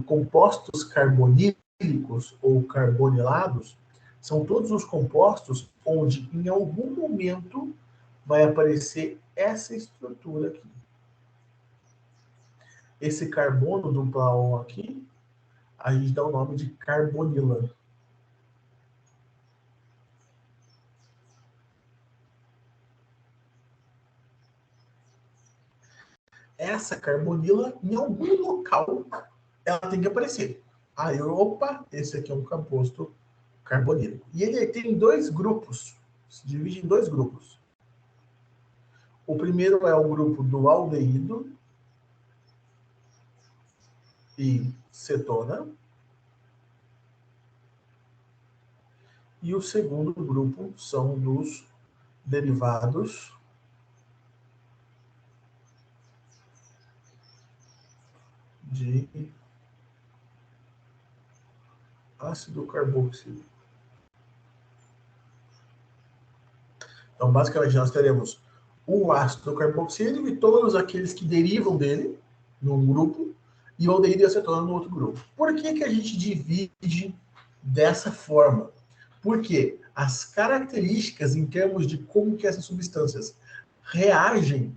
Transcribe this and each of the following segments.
compostos carbonílicos ou carbonilados são todos os compostos onde, em algum momento, vai aparecer essa estrutura aqui. Esse carbono dupla O aqui, a gente dá o nome de carbonila. Essa carbonila, em algum local, ela tem que aparecer. Aí, opa, esse aqui é um composto carbonílico. E ele tem dois grupos, se divide em dois grupos. O primeiro é o grupo do aldeído e cetona. E o segundo grupo são dos derivados de ácido carboxílico. Então, basicamente, nós teremos o ácido carboxílico e todos aqueles que derivam dele num grupo, e o aldeído e a cetona no outro grupo. Por que a gente divide dessa forma? Porque as características em termos de como que essas substâncias reagem,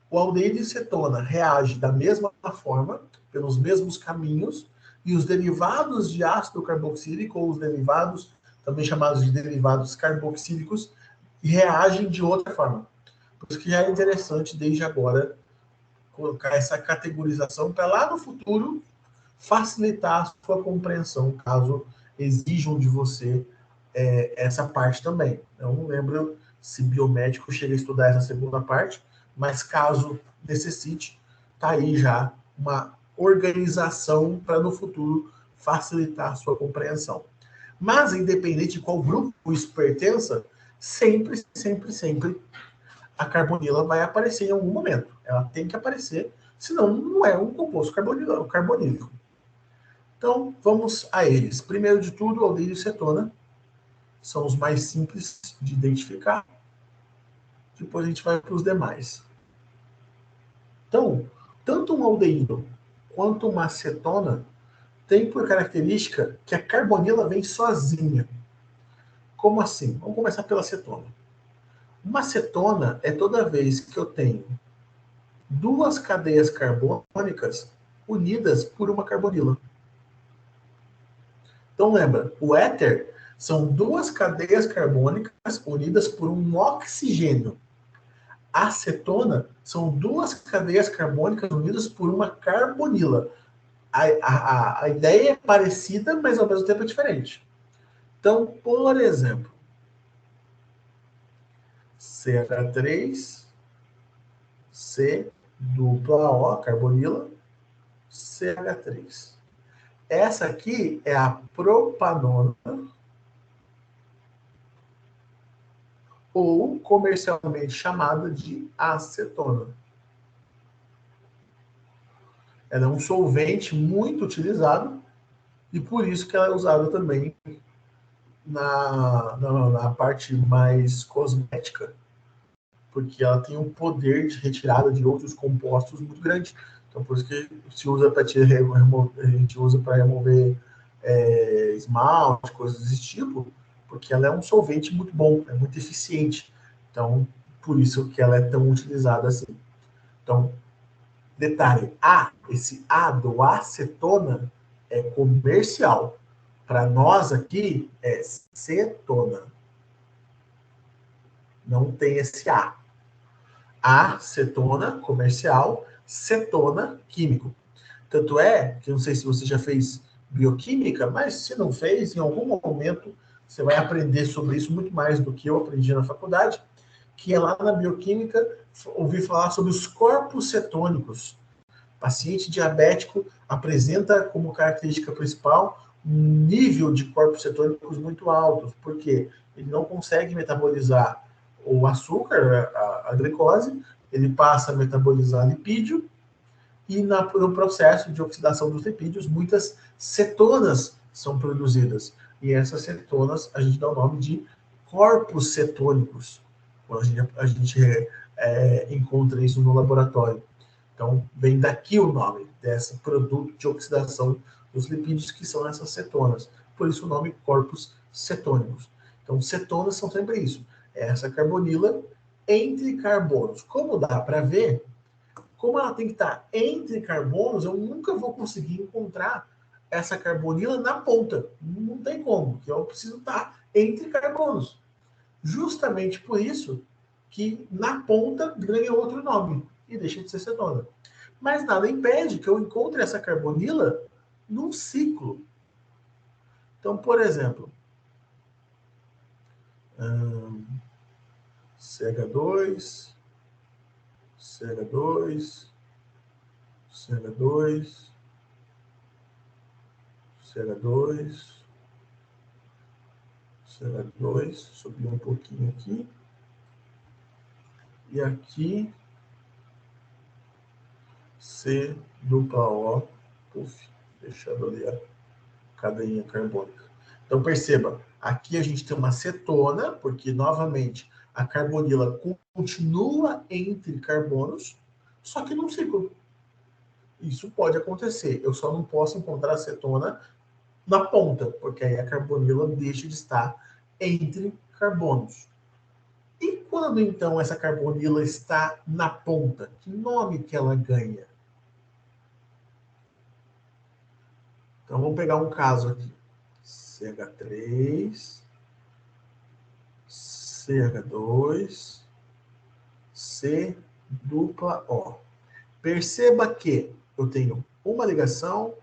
o aldeído e a cetona reagem da mesma forma, pelos mesmos caminhos, e os derivados de ácido carboxílico, ou os derivados, também chamados de derivados carboxílicos, reagem de outra forma. Por isso que já é interessante, desde agora, colocar essa categorização para lá no futuro facilitar a sua compreensão, caso exijam de você essa parte também. Eu não lembro se biomédico chega a estudar essa segunda parte, mas caso necessite, tá aí já uma organização para no futuro facilitar a sua compreensão. Mas, independente de qual grupo isso pertença, sempre, sempre, sempre a carbonila vai aparecer em algum momento. Ela tem que aparecer, senão não é um composto carbonílico. Então, vamos a eles. Primeiro de tudo, aldeído e cetona. São os mais simples de identificar. Depois a gente vai para os demais. Então, tanto um aldeído quanto uma cetona tem por característica que a carbonila vem sozinha. Como assim? Vamos começar pela cetona. Uma cetona é toda vez que eu tenho duas cadeias carbônicas unidas por uma carbonila. Então lembra, o éter são duas cadeias carbônicas unidas por um oxigênio. A cetona são duas cadeias carbônicas unidas por uma carbonila. A ideia é parecida, mas ao mesmo tempo é diferente. Então, por exemplo, CH3, C dupla O, carbonila, CH3. Essa aqui é a propanona, ou comercialmente chamada de acetona. Ela é um solvente muito utilizado e por isso que ela é usada também na parte mais cosmética, porque ela tem um poder de retirada de outros compostos muito grande. Então, por isso que se usa para a gente usa para remover esmalte, coisas desse tipo, porque ela é um solvente muito bom, é muito eficiente. Então, por isso que ela é tão utilizada assim. Então, detalhe, esse A do acetona é comercial. Para nós aqui é cetona. Não tem esse A. Acetona, comercial, cetona, químico. Tanto é que, não sei se você já fez bioquímica, mas se não fez, em algum momento você vai aprender sobre isso muito mais do que eu aprendi na faculdade, que é lá na bioquímica, ouvir falar sobre os corpos cetônicos. Paciente diabético apresenta como característica principal um nível de corpos cetônicos muito altos, porque ele não consegue metabolizar o açúcar, a glicose, ele passa a metabolizar lipídio, e no processo de oxidação dos lipídios, muitas cetonas são produzidas. E essas cetonas a gente dá o nome de corpos cetônicos, quando a gente encontra isso no laboratório. Então, vem daqui o nome desse produto de oxidação dos lipídios que são essas cetonas. Por isso o nome corpos cetônicos. Então, cetonas são sempre isso. É essa carbonila entre carbonos. Como dá para ver, como ela tem que estar entre carbonos, eu nunca vou conseguir encontrar essa carbonila na ponta. Não tem como, porque eu preciso estar entre carbonos. Justamente por isso que na ponta ganha outro nome e deixa de ser cetona. Mas nada impede que eu encontre essa carbonila num ciclo. Então, por exemplo, CH2, CH2, CH2, CH2, CH2, subiu um pouquinho aqui. E aqui, C dupla O, puff, deixando ali a cadeinha carbônica. Então, perceba, aqui a gente tem uma cetona, porque, novamente, a carbonila continua entre carbonos, só que num ciclo. Isso pode acontecer. Eu só não posso encontrar a cetona na ponta, porque aí a carbonila deixa de estar entre carbonos. E quando, então, essa carbonila está na ponta? Que nome que ela ganha? Então, vamos pegar um caso aqui. CH3, CH2, C dupla O. Perceba que eu tenho uma ligação,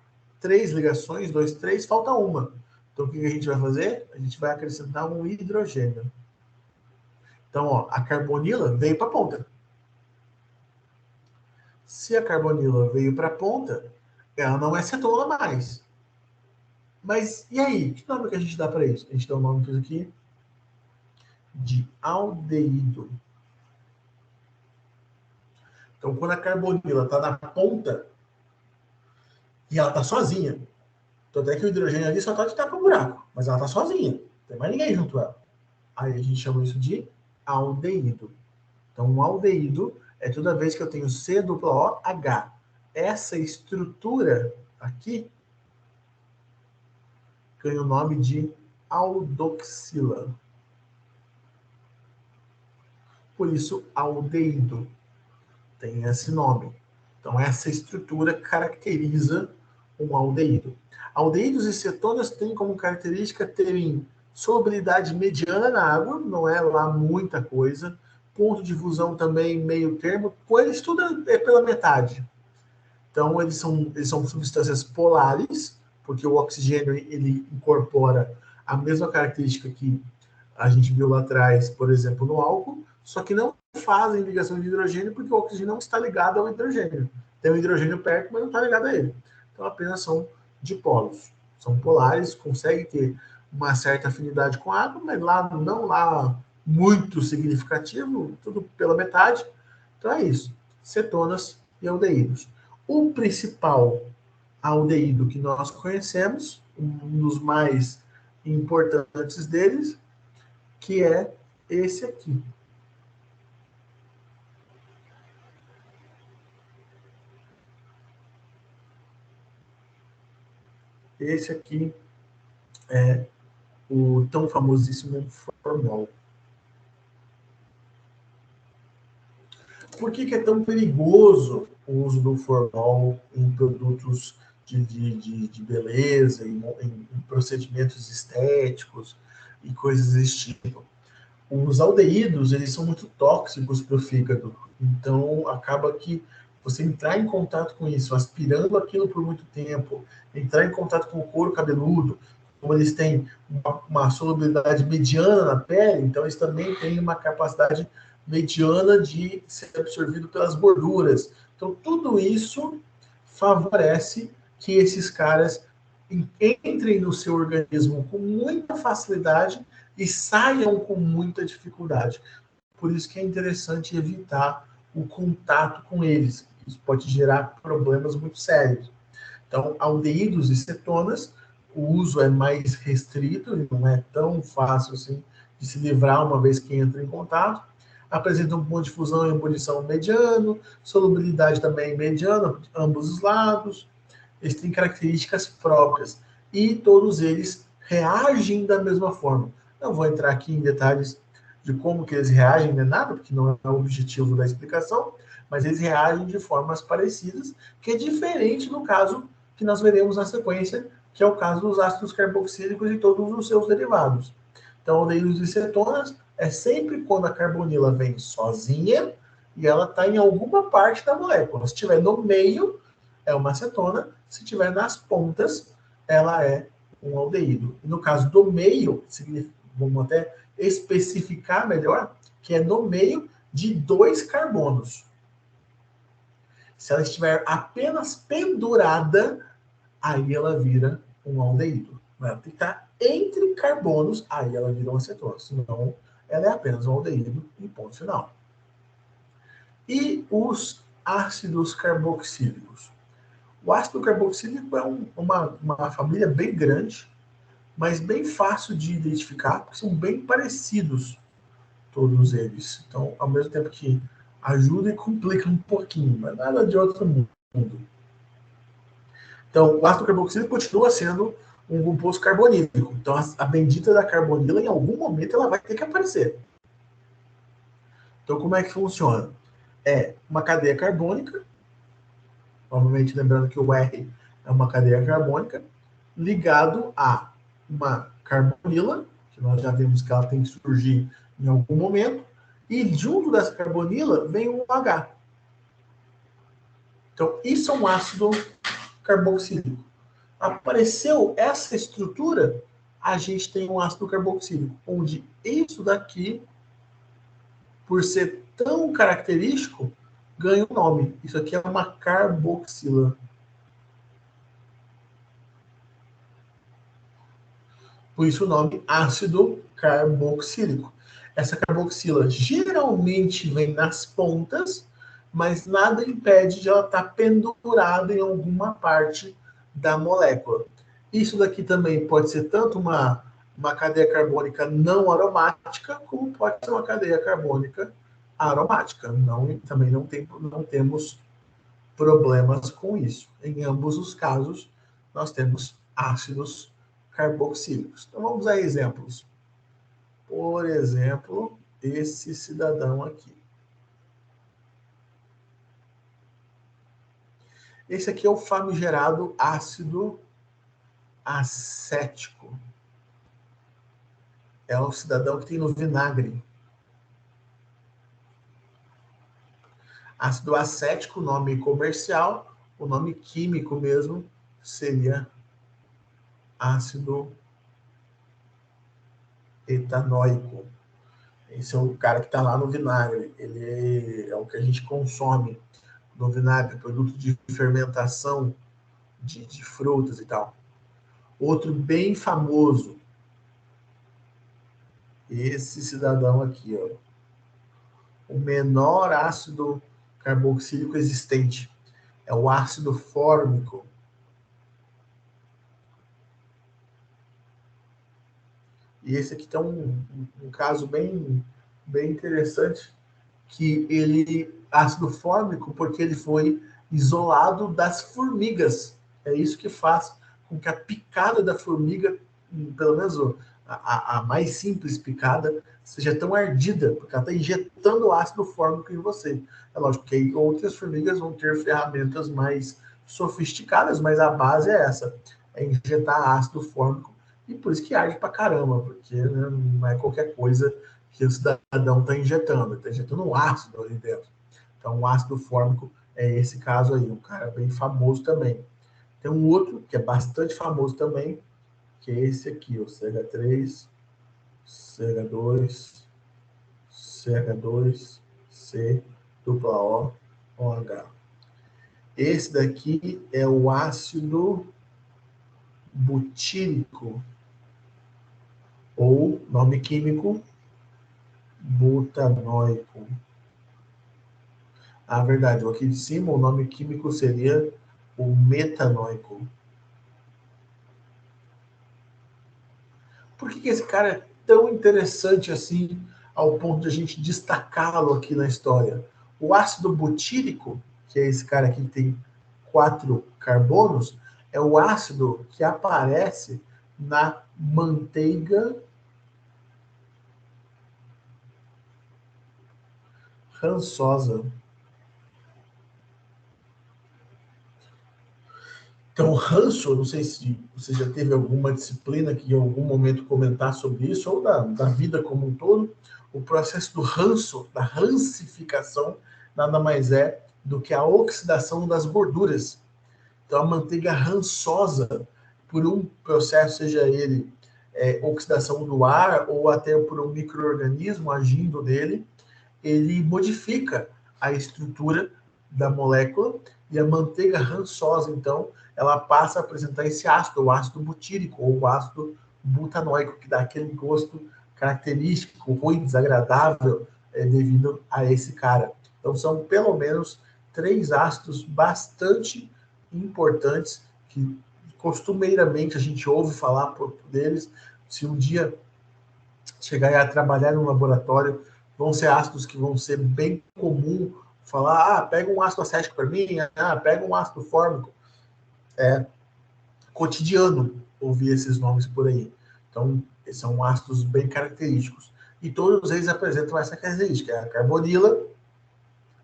3 ligações, 2, 3, falta uma. Então, o que a gente vai fazer? A gente vai acrescentar um hidrogênio. Então, ó, a carbonila veio para a ponta. Se a carbonila veio para a ponta, ela não é cetona mais. Mas, e aí? Que nome que a gente dá para isso? A gente dá o nome disso aqui de aldeído. Então, quando a carbonila está na ponta, e ela está sozinha, tanto é que o hidrogênio ali só está de tapa-buraco, mas ela está sozinha, não tem mais ninguém junto a ela. Aí a gente chama isso de aldeído. Então, um aldeído é toda vez que eu tenho C dupla O H. Essa estrutura aqui ganha o nome de aldoxila. Por isso, aldeído tem esse nome. Então, essa estrutura caracteriza um aldeído. Aldeídos e cetonas têm como característica terem solubilidade mediana na água, não é lá muita coisa, ponto de fusão também meio termo, com eles tudo é pela metade. Então, eles são substâncias polares, porque o oxigênio ele incorpora a mesma característica que a gente viu lá atrás, por exemplo, no álcool, só que não fazem ligação de hidrogênio porque o oxigênio não está ligado ao hidrogênio. Tem o hidrogênio perto, mas não está ligado a ele. Então, apenas são dipolos. São polares, conseguem ter uma certa afinidade com a água, mas lá não lá muito significativo, tudo pela metade. Então é isso. Cetonas e aldeídos. O principal aldeído que nós conhecemos, um dos mais importantes deles, que é esse aqui. Esse aqui é o tão famosíssimo formol. Por que é tão perigoso o uso do formol em produtos de beleza, em procedimentos estéticos e coisas desse tipo? Os aldeídos, eles são muito tóxicos para o fígado. Então, acaba que você entrar em contato com isso, aspirando aquilo por muito tempo, entrar em contato com o couro cabeludo, como eles têm uma solubilidade mediana na pele, então eles também têm uma capacidade mediana de ser absorvido pelas gorduras. Então, tudo isso favorece que esses caras entrem no seu organismo com muita facilidade e saiam com muita dificuldade. Por isso que é interessante evitar o contato com eles. Isso pode gerar problemas muito sérios. Então, aldeídos e cetonas, o uso é mais restrito, não é tão fácil assim de se livrar uma vez que entra em contato. Apresentam um ponto de fusão e ebulição mediano, solubilidade também mediana, ambos os lados. eles têm características próprias e todos eles reagem da mesma forma. Não vou entrar aqui em detalhes de como que eles reagem, nem nada, porque não é o objetivo da explicação, mas eles reagem de formas parecidas, que é diferente do caso que nós veremos na sequência, que é o caso dos ácidos carboxílicos e todos os seus derivados. Então, aldeídos e cetonas é sempre quando a carbonila vem sozinha e ela está em alguma parte da molécula. Se estiver no meio, é uma acetona. Se estiver nas pontas, ela é um aldeído. E no caso do meio, vamos até especificar melhor, que é no meio de 2 carbonos. Se ela estiver apenas pendurada, aí ela vira um aldeído. Ela tem que estar entre carbonos, aí ela vira uma acetona. Senão, ela é apenas um aldeído e ponto final. E os ácidos carboxílicos? O ácido carboxílico é uma família bem grande, mas bem fácil de identificar, porque são bem parecidos todos eles. Então, ao mesmo tempo que ajuda e complica um pouquinho, mas nada de outro mundo. Então, o ácido carboxílico continua sendo um composto carbonílico. Então, a bendita da carbonila, em algum momento, ela vai ter que aparecer. Então, como é que funciona? É uma cadeia carbônica, novamente lembrando que o R é uma cadeia carbônica, ligado a uma carbonila, que nós já vimos que ela tem que surgir em algum momento, e junto dessa carbonila vem um H. Então, isso é um ácido carboxílico. Apareceu essa estrutura, a gente tem um ácido carboxílico, onde isso daqui, por ser tão característico, ganha um nome. Isso aqui é uma carboxila. Por isso o nome ácido carboxílico. Essa carboxila geralmente vem nas pontas, mas nada impede de ela estar pendurada em alguma parte da molécula. Isso daqui também pode ser tanto uma cadeia carbônica não aromática, como pode ser uma cadeia carbônica aromática. Também não temos problemas com isso. Em ambos os casos, nós temos ácidos carboxílicos. Então vamos a exemplos. Por exemplo, esse cidadão aqui. Esse aqui é o famigerado ácido acético. É o cidadão que tem no vinagre. Ácido acético, nome comercial, o nome químico mesmo seria ácido etanóico. Esse é o cara que está lá no vinagre. Ele é o que a gente consome no vinagre, produto de fermentação de frutas e tal. Outro bem famoso, esse cidadão aqui, ó, o menor ácido carboxílico existente é o ácido fórmico. E esse aqui tem um caso bem interessante, que ele, ácido fórmico, porque ele foi isolado das formigas. É isso que faz com que a picada da formiga, pelo menos a mais simples picada, seja tão ardida, porque ela está injetando ácido fórmico em você. É lógico que aí outras formigas vão ter ferramentas mais sofisticadas, mas a base é essa, é injetar ácido fórmico, e por isso que arde pra caramba, porque né, não é qualquer coisa que o cidadão está injetando, está injetando um ácido ali dentro. Então, o ácido fórmico é esse caso aí, um cara bem famoso também. Tem um outro que é bastante famoso também, que é esse aqui, o CH3, CH2, CH2, C, dupla O, OH. Esse daqui é o ácido butírico, ou nome químico, butanóico. A verdade, aqui de cima o nome químico seria o metanóico. Por que esse cara é tão interessante assim, ao ponto de a gente destacá-lo aqui na história? O ácido butírico, que é esse cara aqui que tem 4 carbonos, É o ácido que aparece na manteiga rançosa. Então, ranço, eu não sei se você já teve alguma disciplina que em algum momento comentar sobre isso, ou da vida como um todo, o processo do ranço, da rancificação, nada mais é do que a oxidação das gorduras. Então, a manteiga rançosa, por um processo, seja ele oxidação do ar ou até por um micro-organismo agindo nele, ele modifica a estrutura da molécula e a manteiga rançosa, então, ela passa a apresentar esse ácido, o ácido butírico ou o ácido butanoico, que dá aquele gosto característico, ruim, desagradável, devido a esse cara. Então, são pelo menos 3 ácidos bastante importantes que costumeiramente a gente ouve falar deles. Se um dia chegar a trabalhar no laboratório, vão ser ácidos que vão ser bem comum falar, pega um ácido acético para mim, pega um ácido fórmico. É cotidiano ouvir esses nomes por aí. Então, são ácidos bem característicos. E todos eles apresentam essa característica, é a carbonila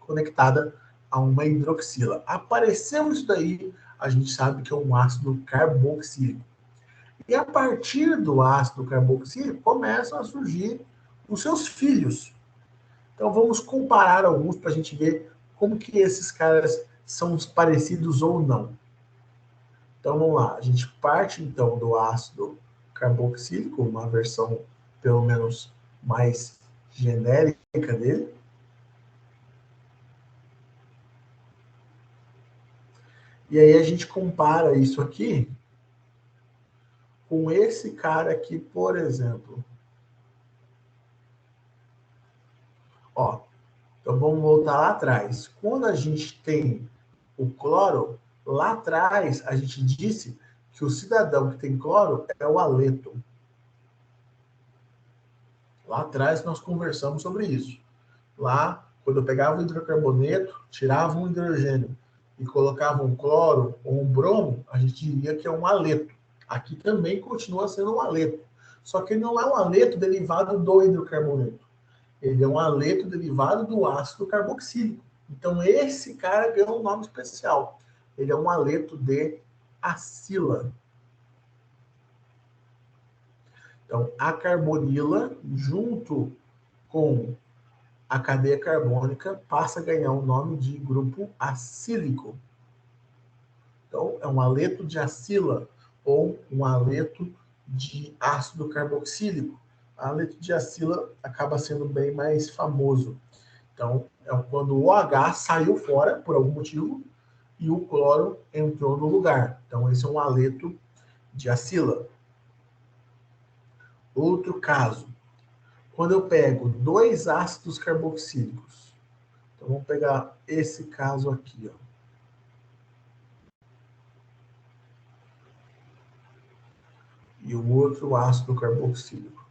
conectada a uma hidroxila. Apareceu isso daí, a gente sabe que é um ácido carboxílico. E a partir do ácido carboxílico começam a surgir os seus filhos. Então vamos comparar alguns para a gente ver como que esses caras são parecidos ou não. Então vamos lá, a gente parte então do ácido carboxílico, uma versão pelo menos mais genérica dele. E aí a gente compara isso aqui com esse cara aqui, por exemplo. Ó, então vamos voltar lá atrás. Quando a gente tem o cloro, lá atrás a gente disse que o cidadão que tem cloro é o haleto. Lá atrás nós conversamos sobre isso. Lá, quando eu pegava o hidrocarboneto, tirava um hidrogênio e colocava um cloro ou um bromo, a gente diria que é um haleto. Aqui também continua sendo um haleto. Só que ele não é um haleto derivado do hidrocarboneto. Ele é um haleto derivado do ácido carboxílico. Então, esse cara ganhou um nome especial. Ele é um haleto de acila. Então, a carbonila, junto com a cadeia carbônica, passa a ganhar o nome de grupo acílico. Então, é um haleto de acila ou um haleto de ácido carboxílico. O haleto de acila acaba sendo bem mais famoso. Então, é quando o OH saiu fora, por algum motivo, e o cloro entrou no lugar. Então, esse é um haleto de acila. Outro caso, quando eu pego 2 ácidos carboxílicos. Então, vamos pegar esse caso aqui, ó. E o outro ácido carboxílico.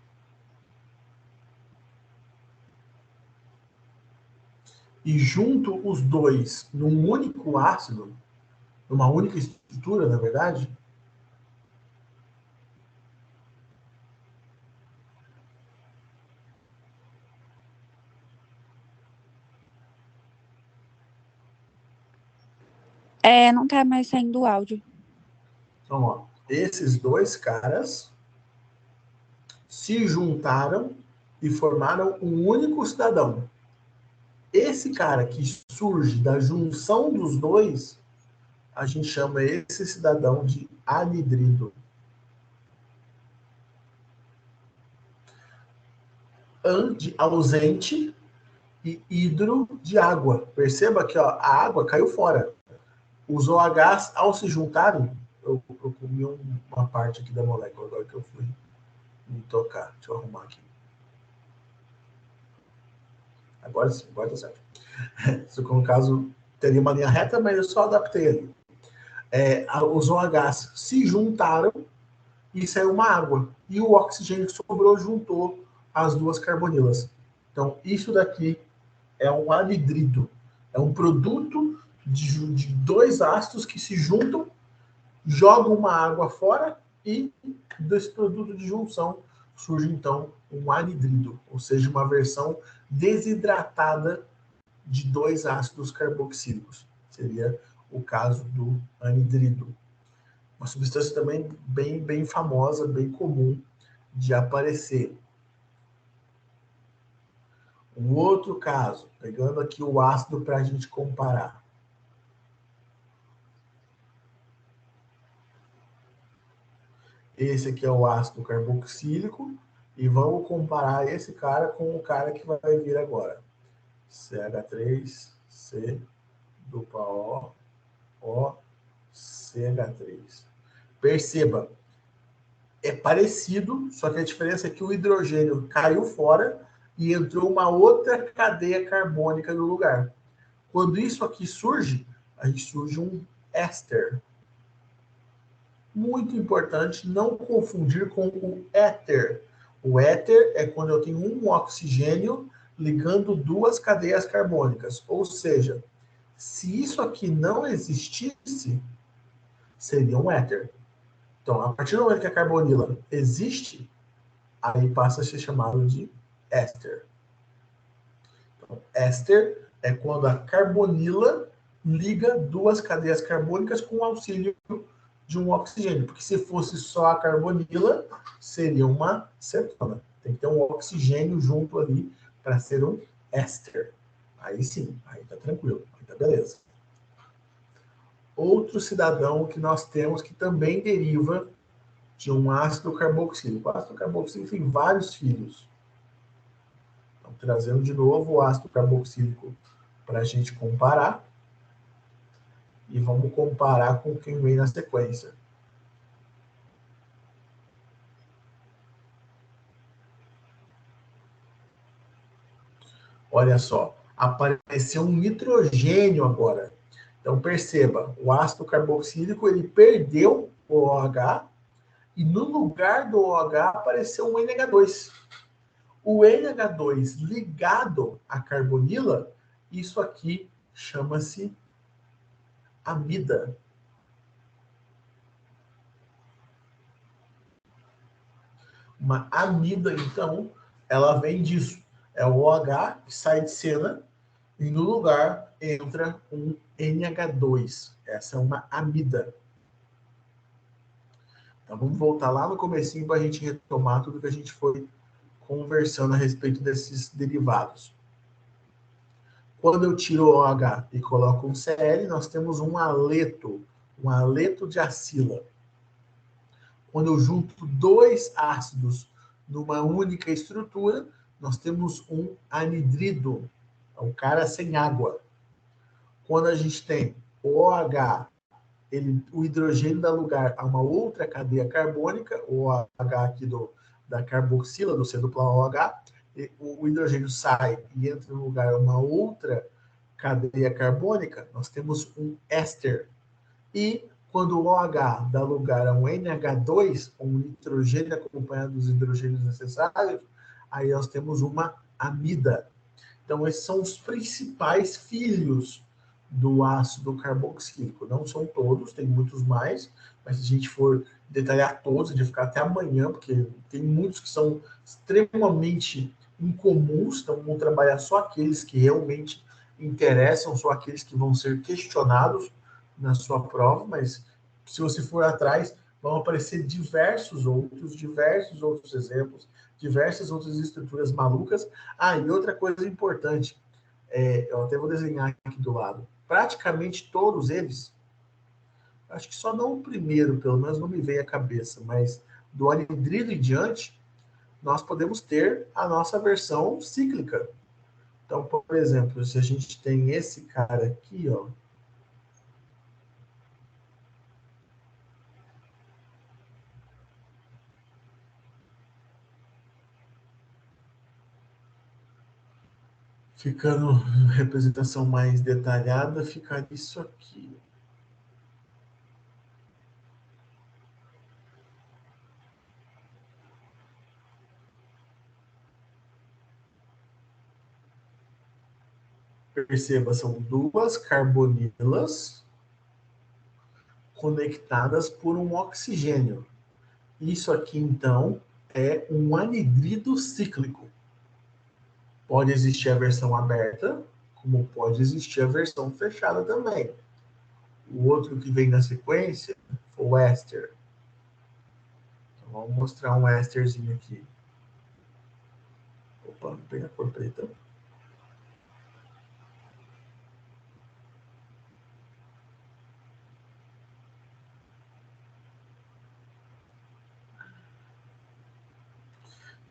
E junto os dois num único ácido, numa única estrutura, na verdade, Não tá mais saindo o áudio. então, ó, esses 2 caras se juntaram e formaram um único cidadão. Esse cara que surge da junção dos dois, a gente chama esse cidadão de anidrido. De ausente e hidro de água. Perceba que ó, a água caiu fora. Os OHs, ao se juntarem, eu comi uma parte aqui da molécula agora que eu fui me tocar. Deixa eu arrumar aqui. Agora sim, agora tá certo. Isso, no caso, teria uma linha reta, mas eu só adaptei ali. Os OHs se juntaram e saiu uma água. E o oxigênio que sobrou juntou as 2 carbonilas. Então, isso daqui é um anidrido. É um produto de 2 ácidos que se juntam joga uma água fora e desse produto de junção surge então um anidrido, ou seja, uma versão desidratada de dois ácidos carboxílicos. Seria o caso do anidrido. Uma substância também bem famosa, bem comum de aparecer. Um outro caso, pegando aqui o ácido para a gente comparar. Esse aqui é o ácido carboxílico e vamos comparar esse cara com o cara que vai vir agora. CH3, dupla O, CH3. Perceba, é parecido, só que a diferença é que o hidrogênio caiu fora e entrou uma outra cadeia carbônica no lugar. Quando isso aqui surge, aí surge um éster. Muito importante não confundir com o éter. O éter é quando eu tenho um oxigênio ligando duas cadeias carbônicas. Ou seja, se isso aqui não existisse, seria um éter. Então, a partir do momento que a carbonila existe, aí passa a ser chamado de éster. Então, éster é quando a carbonila liga duas cadeias carbônicas com o auxílio de um oxigênio, porque se fosse só a carbonila, seria uma cetona. Tem que ter um oxigênio junto ali para ser um éster. Aí sim, aí tá tranquilo, aí tá beleza. Outro cidadão que nós temos que também deriva de um ácido carboxílico. O ácido carboxílico tem vários filhos. Então, trazendo de novo o ácido carboxílico para a gente comparar. E vamos comparar com quem vem na sequência. Olha só, apareceu um nitrogênio agora. Então perceba, o ácido carboxílico ele perdeu o OH e no lugar do OH apareceu um NH2. O NH2 ligado à carbonila, isso aqui chama-se amida. Uma amida, então, ela vem disso. É o OH que sai de cena e no lugar entra um NH2. Essa é uma amida. Então vamos voltar lá no comecinho para a gente retomar tudo que a gente foi conversando a respeito desses derivados. Quando eu tiro o OH e coloco um Cl, nós temos um aleto de acila. Quando eu junto dois ácidos numa única estrutura, nós temos um anidrido, é um cara sem água. Quando a gente tem o OH, o hidrogênio dá lugar a uma outra cadeia carbônica, o OH aqui da carboxila, do C-OH, o hidrogênio sai e entra no lugar uma outra cadeia carbônica, nós temos um éster. E quando o OH dá lugar a um NH2, um nitrogênio acompanhado dos hidrogênios necessários, aí nós temos uma amida. Então, esses são os principais filhos do ácido carboxílico. Não são todos, tem muitos mais, mas se a gente for detalhar todos, a gente vai ficar até amanhã, porque tem muitos que são extremamente incomuns, então vamos trabalhar só aqueles que realmente interessam, só aqueles que vão ser questionados na sua prova, mas se você for atrás, vão aparecer diversos outros exemplos, diversas outras estruturas malucas. Ah, e outra coisa importante, eu até vou desenhar aqui do lado. Praticamente todos eles, acho que só não o primeiro, pelo menos não me veio à cabeça, mas do anidrido em diante, nós podemos ter a nossa versão cíclica. Então, por exemplo, se a gente tem esse cara aqui, ó, ficando representação mais detalhada, fica isso aqui. Perceba, são duas carbonilas conectadas por um oxigênio. Isso aqui, então, é um anidrido cíclico. Pode existir a versão aberta, como pode existir a versão fechada também. O outro que vem na sequência foi o éster. Então, vamos mostrar um ésterzinho aqui. Opa, vou pegar a cor preta.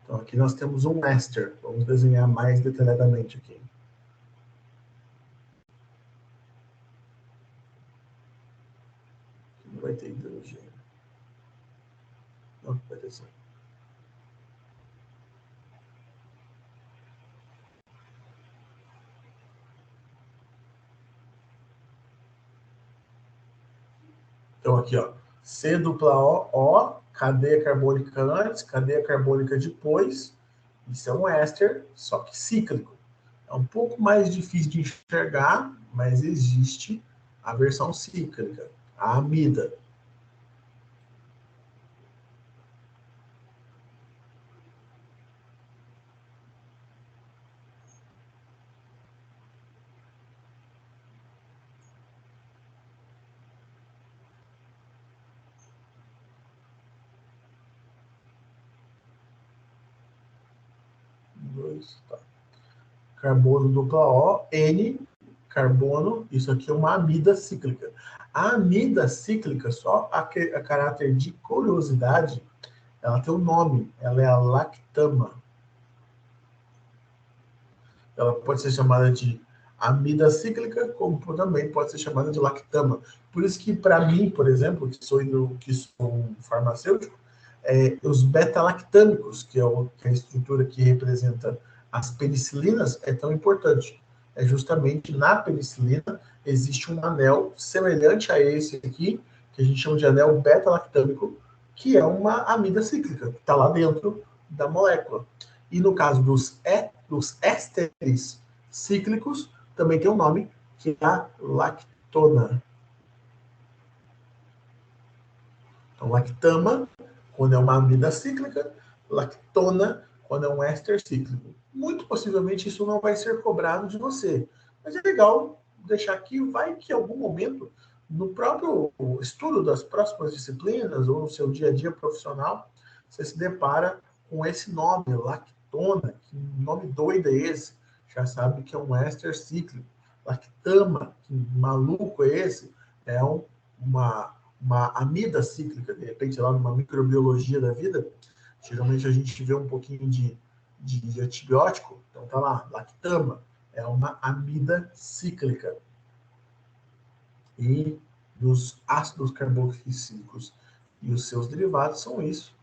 Então, aqui nós temos um éster. Vamos desenhar mais detalhadamente aqui. Não vai ter hidrogênio. Não, vai ter sim. Então, aqui, ó, C dupla O, O, cadeia carbônica antes, cadeia carbônica depois. Isso é um éster, só que cíclico. É um pouco mais difícil de enxergar, mas existe a versão cíclica, a amida. Tá. Carbono dupla O, N, carbono, isso aqui é uma amida cíclica. A amida cíclica, só a caráter de curiosidade, ela tem um nome, ela é a lactama. Ela pode ser chamada de amida cíclica, como também pode ser chamada de lactama. Por isso que, para mim, por exemplo, que sou um farmacêutico, os beta-lactâmicos, que é a estrutura que representa as penicilinas, é tão importante. É justamente na penicilina existe um anel semelhante a esse aqui, que a gente chama de anel beta-lactâmico, que é uma amida cíclica, que está lá dentro da molécula. E no caso dos ésteres cíclicos, também tem um nome, que é a lactona. Então, lactama, quando é uma amida cíclica, lactona, quando é um éster cíclico. Muito possivelmente isso não vai ser cobrado de você. Mas é legal deixar aqui, vai que em algum momento, no próprio estudo das próximas disciplinas, ou no seu dia a dia profissional, você se depara com esse nome, lactona, que nome doido é esse? Já sabe que é um éster cíclico. Lactama, que maluco é esse? É uma amida cíclica, de repente, lá numa microbiologia da vida, geralmente a gente vê um pouquinho de antibiótico, então tá lá, lactama, é uma amida cíclica. E os ácidos carboxílicos e os seus derivados são isso.